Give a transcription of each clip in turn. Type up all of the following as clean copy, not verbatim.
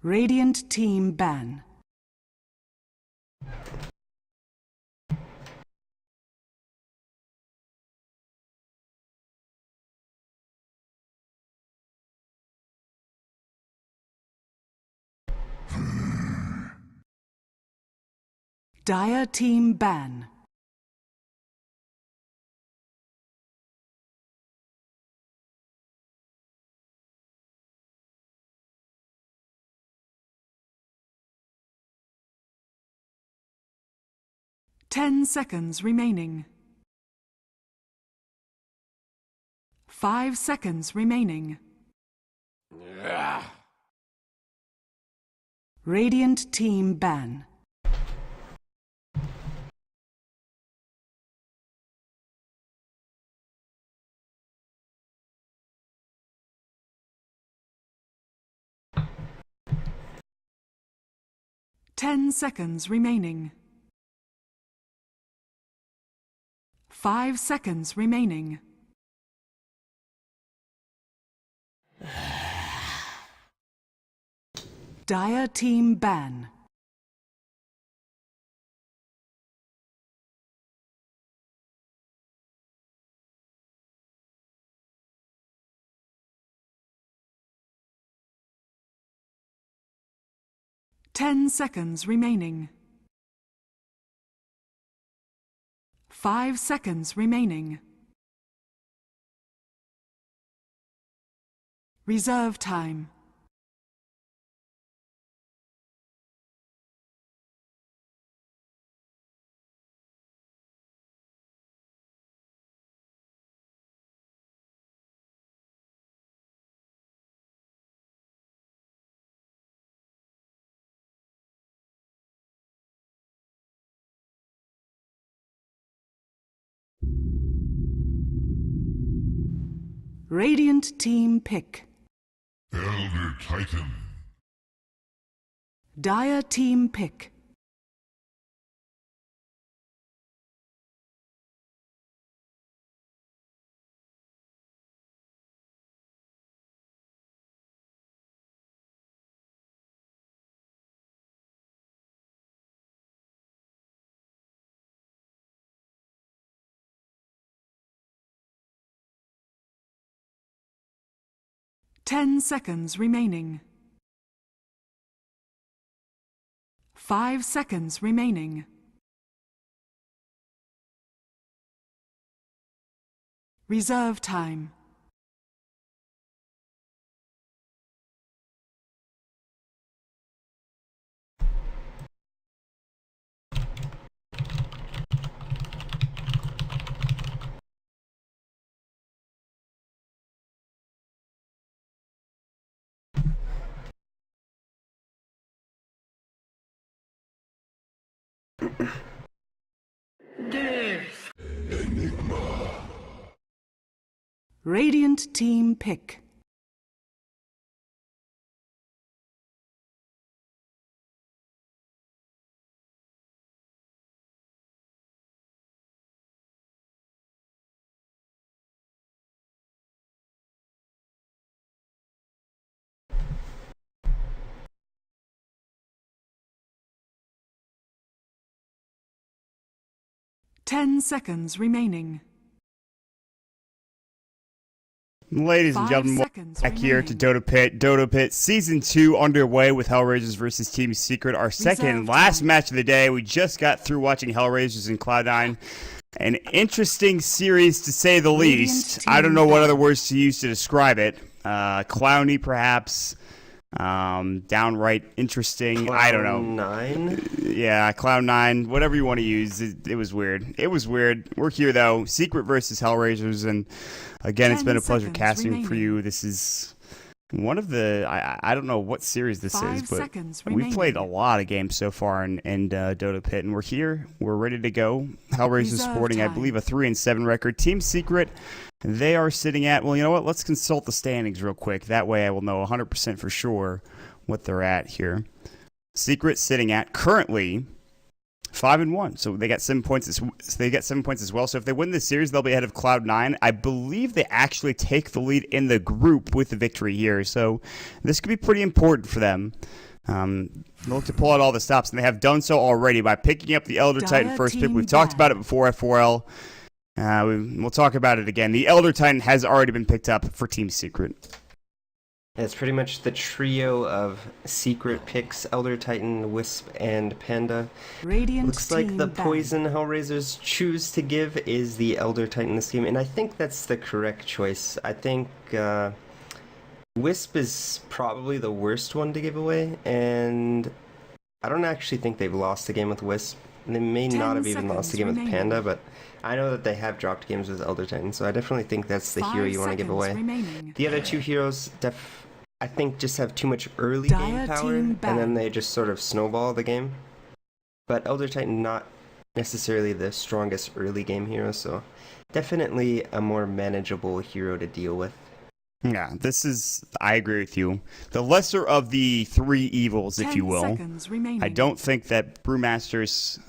Radiant team ban. Dire team ban. Ten seconds remaining. 5 seconds remaining. Radiant team ban. Ten seconds remaining. 5 seconds remaining. Dire team ban. Ten seconds remaining. 5 seconds remaining. Reserve time. Radiant team pick. Elder Titan. Dire team pick. Ten seconds remaining. 5 seconds remaining. Reserve time. Enigma. Radiant team pick. Ten seconds remaining. Ladies and 5 gentlemen, seconds welcome back here to remaining. Dota Pit. Dota Pit Season 2 underway with Hellraisers versus Team Secret. Our second and Reserve last time. match of the day. We just got through watching Hellraisers and Cloud9. An interesting series to say the Radiant least. I don't team know what ban. other words to use to describe it. Clowny, perhaps. Downright interesting. I don't know. Cloud9? Yeah, Cloud9, whatever you want to use. It was weird. It was weird. We're here, though. Secret versus Hellraisers, and again, it's 10 been a pleasure seconds casting for remaining. you. This is one of the... I don't know what series this 5 is, but seconds we played a remaining. lot of games so far in Dota Pit, and we're here. We're ready to go. Hellraisers Reserve sporting, I time. believe, a 3-7 record. Team Secret, they are sitting at... Well, you know what? Let's consult the standings real quick. That way I will know 100% for sure what they're at here. Secret sitting at currently 5-1, so they got 7 points. They get 7 points as well. So if they win this series, they'll be ahead of Cloud9. I believe they actually take the lead in the group with the victory here. So this could be pretty important for them. Look to pull out all the stops, and they have done so already by picking up the Elder Titan first pick. We've talked about it before, FOL. We'll talk about it again. The Elder Titan has already been picked up for Team Secret. It's pretty much the trio of Secret picks, Elder Titan, Wisp, and Panda. Radiant Looks like the team poison Hellraisers choose to give is the Elder Titan this game, and I think that's the correct choice. I think Wisp is probably the worst one to give away, and I don't actually think they've lost a game with Wisp. They may not have even lost a game with Panda, but I know that they have dropped games with Elder Titan, so I definitely think that's the hero you want to give away. The other two heroes, I think, just have too much early game power, and then they just sort of snowball the game. But Elder Titan, not necessarily the strongest early game hero, so definitely a more manageable hero to deal with. Yeah, I agree with you. The lesser of the three evils, if you will. I don't think that Brewmasters,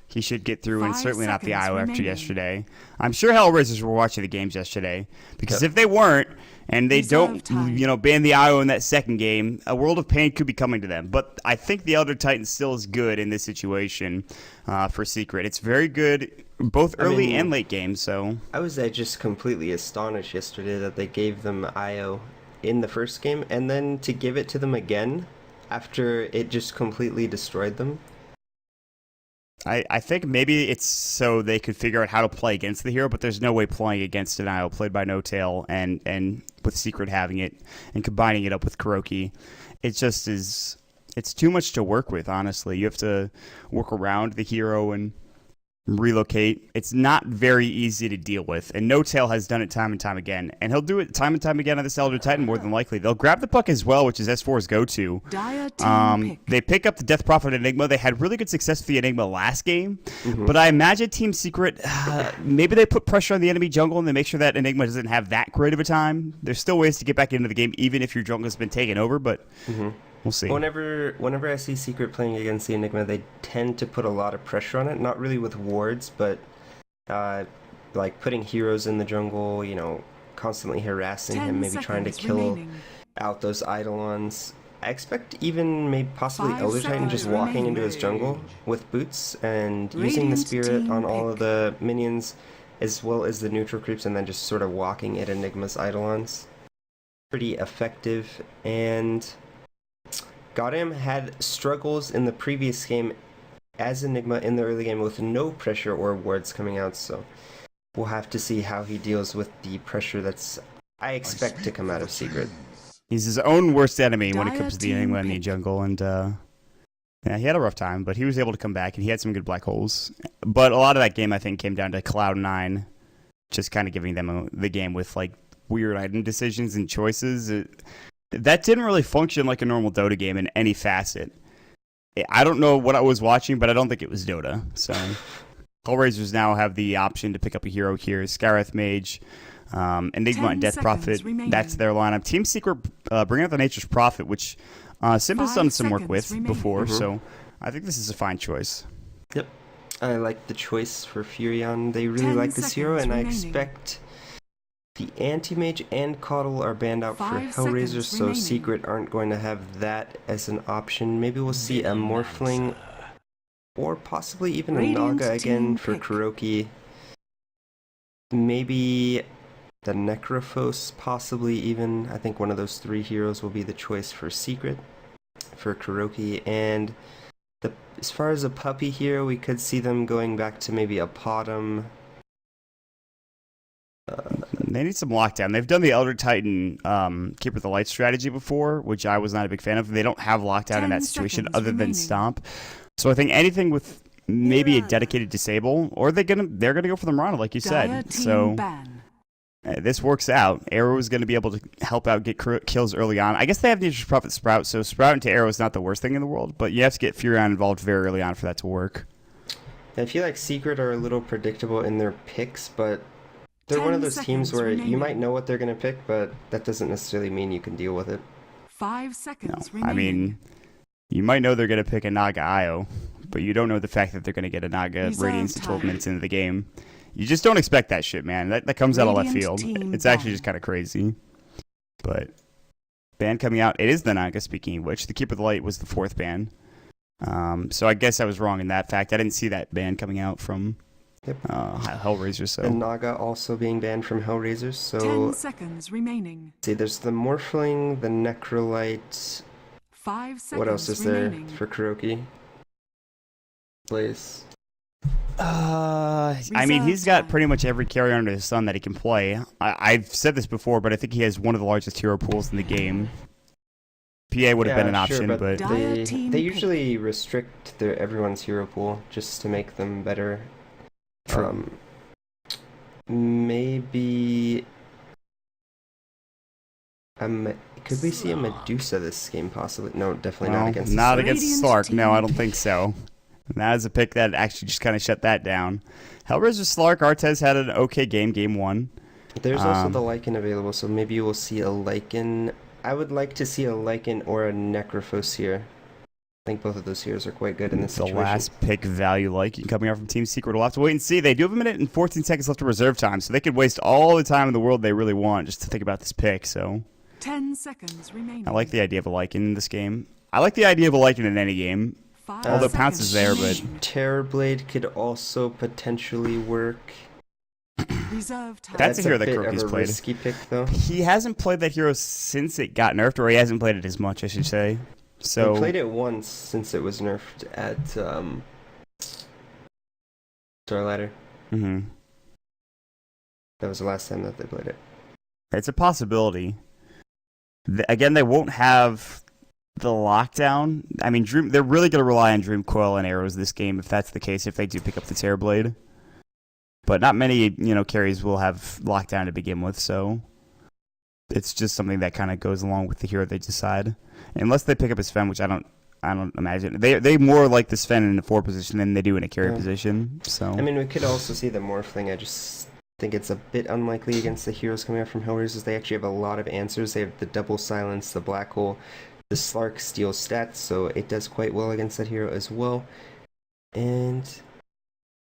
he should get through, and certainly not the IO after yesterday. I'm sure Hellraisers were watching the games yesterday, because if they weren't, and they don't, ban the IO in that second game, a world of pain could be coming to them. But I think the Elder Titan still is good in this situation for Secret. It's very good, both early and late games. So I was just completely astonished yesterday that they gave them IO in the first game, and then to give it to them again after it just completely destroyed them. I think maybe it's so they could figure out how to play against the hero, but there's no way playing against an IO played by No Tail and with Secret having it and combining it up with Kuroki. It just is, it's too much to work with, honestly. You have to work around the hero and relocate. It's not very easy to deal with, and No Tail has done it time and time again, and he'll do it time and time again on this Elder Titan more than likely. They'll grab the puck as well, which is S4's go-to. They pick up the Death Prophet Enigma. They had really good success with the Enigma last game, but I imagine Team Secret, maybe they put pressure on the enemy jungle and they make sure that Enigma doesn't have that great of a time. There's still ways to get back into the game even if your jungle has been taken over, but we'll see. Whenever I see Secret playing against the Enigma, they tend to put a lot of pressure on it. Not really with wards, but like putting heroes in the jungle, constantly harassing him, maybe trying to kill out those Eidolons. I expect even maybe possibly Elder Titan just walking into his jungle with boots and using the spirit on all of the minions as well as the neutral creeps, and then just sort of walking at Enigma's Eidolons. Pretty effective. And Goddam had struggles in the previous game as Enigma in the early game with no pressure or wards coming out, so we'll have to see how he deals with the pressure I expect to come out of Secret. He's his own worst enemy when it comes to the Enigma in the jungle, and he had a rough time, but he was able to come back, and he had some good black holes. But a lot of that game, I think, came down to Cloud9 just kind of giving them the game with like weird item decisions and choices. That didn't really function like a normal Dota game in any facet. I don't know what I was watching, but I don't think it was Dota. So Hellraisers now have the option to pick up a hero here. Scarith Mage, Enigma, and Death Prophet. That's their lineup. Team Secret bring out the Nature's Prophet, which Sim has done some work with before, so I think this is a fine choice. Yep. I like the choice for Furion. They really like this hero, and I expect the Anti-Mage and Coddle are banned out for Hellraisers, so Secret aren't going to have that as an option. Maybe we'll see a Morphling or possibly even a Naga again for Kuroki. Maybe the Necrophos, possibly even. I think one of those three heroes will be the choice for Secret, for Kuroki. And as far as a puppy hero, we could see them going back to maybe a Potom. They need some lockdown. They've done the Elder Titan Keeper of the Light strategy before, which I was not a big fan of. They don't have lockdown in that situation other than Stomp. So I think anything with maybe a dedicated disable, or they're gonna go for the Mirana, like you said. So this works out. Arrow is going to be able to help out get kills early on. I guess they have Nature's Prophet Sprout, so Sprout into Arrow is not the worst thing in the world, but you have to get Furion involved very early on for that to work. I feel like Secret are a little predictable in their picks, but they're one of those teams where you might know what they're going to pick, but that doesn't necessarily mean you can deal with it. 5 seconds remaining. I mean, you might know they're going to pick a Naga IO, but you don't know the fact that they're going to get a Naga Radiance 12 minutes into the game. You just don't expect that shit, man. That comes out of left field. It's actually just kind of crazy. But ban coming out. It is the Naga, speaking of which. The Keeper of the Light was the 4th ban. So I guess I was wrong in that fact. I didn't see that ban coming out from Hellraiser. So The Naga also being banned from Hellraisers. So 10 seconds remaining. see, there's the Morphling, the Necrolite. 5 seconds What else is remaining. there for Kuroki? Place. I mean, he's got pretty much every carry under the sun that he can play. I've said this before, but I think he has one of the largest hero pools in the game. PA would have been an option, sure, but Dire team they pick. usually restrict everyone's hero pool just to make them better. True. Maybe could we see a Medusa this game possibly? No, definitely not against. not the against Radiant Slark. No, team I don't think so. That is a pick that actually just kind of shut that down. Hellraiser Slark, Artez had an okay game 1. There's also the Lycan available, so maybe you will see a Lycan. I would like to see a Lycan or a Necrophos here. I think both of those heroes are quite good in this The situation. last pick value Lycan coming out from Team Secret. We'll have to wait and see. They do have a minute and 14 seconds left of reserve time, so they could waste all the time in the world they really want just to think about this pick. So 10 seconds remaining. I like the idea of a Lycan in this game. I like the idea of a Lycan in any game. 5 Although seconds Pounce is there, but remaining. Terrorblade could also potentially work. Reserve time. That's a hero that bit of Kuroki's a played. risky pick, though. He hasn't played that hero since it got nerfed, or he hasn't played it as much, I should say. So They played it once since it was nerfed at Star Ladder. Mhm. That was the last time that they played it. It's a possibility. Again, they won't have the lockdown. I mean, they're really going to rely on Dream Coil and arrows this game, if that's the case, if they do pick up the Terrorblade. But not many, carries will have lockdown to begin with, so it's just something that kind of goes along with the hero they decide. Unless they pick up a Sven, which I don't imagine. They more like the Sven in the 4 position than they do in a carry position. So I mean, we could also see the Morphling. I just think it's a bit unlikely against the heroes coming out from Hellraisers. They actually have a lot of answers. They have the Double Silence, the Black Hole. The Slark steals stats, so it does quite well against that hero as well. And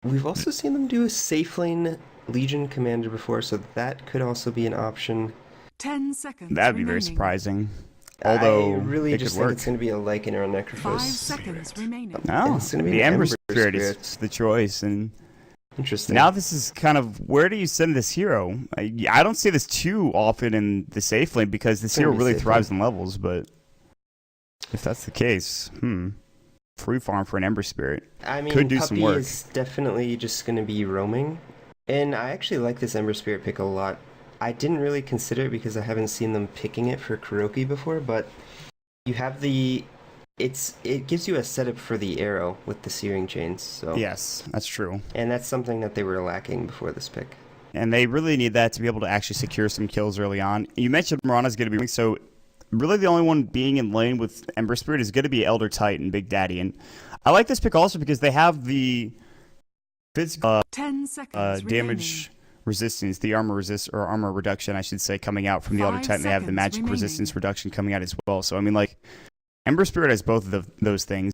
we've also seen them do a safe lane Legion Commander before, so that could also be an option. 10 seconds that'd be very remaining. surprising. Although I really it just could think work. it's going to be a Lycan or a 5 Necrophos. seconds remaining. No, It's gonna be the an Ember Ember Spirit is Spirit. the choice, and Interesting. now this is kind of, where do you send this hero? I don't see this too often in the safe lane because this It's gonna hero be really safe thrives in levels, but if that's the case, free farm for an Ember Spirit. I mean, could do Puppy some work. is definitely just going to be roaming. And I actually like this Ember Spirit pick a lot. I didn't really consider it because I haven't seen them picking it for Kuroki before, but you have it gives you a setup for the arrow with the searing chains. So Yes, that's true. And that's something that they were lacking before this pick. And they really need that to be able to actually secure some kills early on. You mentioned Mirana's going to be, so really the only one being in lane with Ember Spirit is going to be Elder Titan, Big Daddy. And I like this pick also because they have the physical 10 seconds damage resistance, the armor armor reduction, I should say, coming out from the Elder 5 Titan. They have the seconds magic remaining. resistance reduction coming out as well. So I mean, like, Ember Spirit has both of those things.